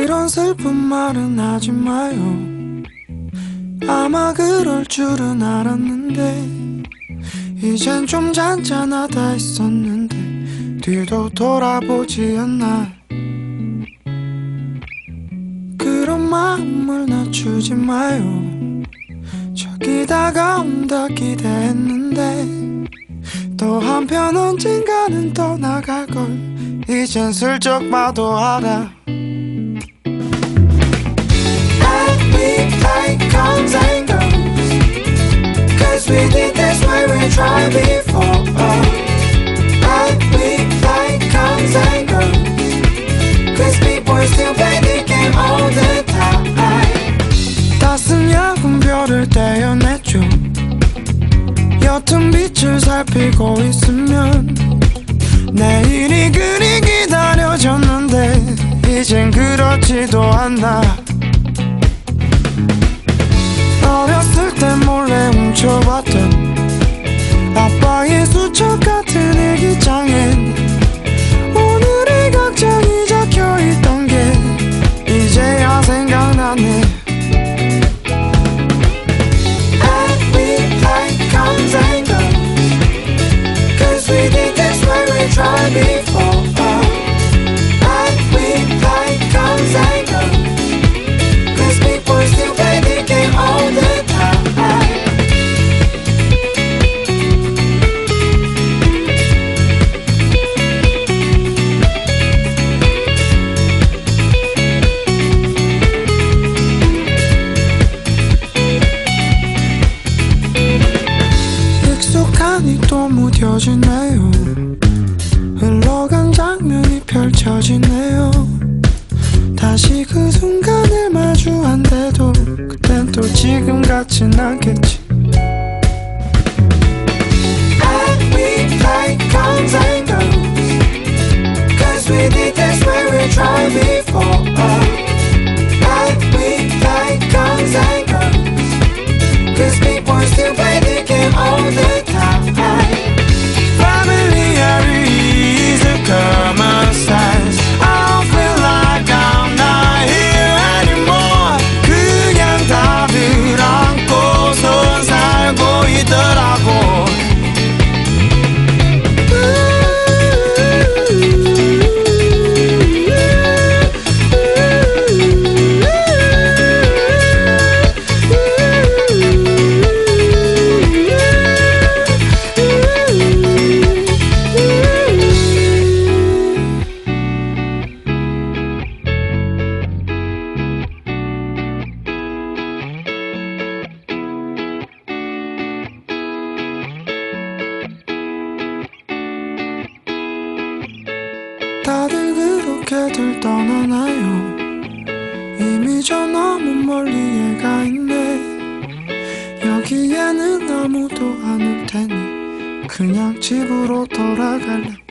이런 슬픈 말은 하지 마요. 아마 그럴 줄은 알았는데 이젠 좀 잔잔하다 했었는데 뒤도 돌아보지 않나. 그런 마음을 낮추지 마요. 저기 다가온다 기대했는데 또 한편 언젠가는 떠나갈걸 이젠 슬쩍 봐도 알아. And we like comes and goes, cause we did this way we tried before. And we like comes and goes, cause people still play the game all the time. 따스한 야군 별을 떼어냈죠. 옅은 빛을 살피고 있으면 내일이 그리 기다려졌는데 이젠 그렇지도 않나. 어렸을 때 몰래 훔쳐봤던 아빠의 수첩 같은 일기장엔 오늘의 걱정이 적혀있던 게 이제야 생각나네. And we like comes and goes, cause we did this way we tried before. And we like comes and goes, cause people still play the game all the time. 익숙하니 또 무뎌지네요. 흘러간 장면이 펼쳐지네요. 다시 그 순간을 마주한데도 그땐 또 지금 같진 않겠지. And we like comes and goes, cause we did this way we tried before. And we like comes and goes, cause people still play the game all the time. Familiarity is a common sense. I don't feel like I'm not here anymore. 그냥 답을 안고선 살고 있더라고. 다들 그렇게들 떠나나요? 이미 저 너무 멀리에 가 있네. 여기에는 아무도 안 올 테니 그냥 집으로 돌아갈래.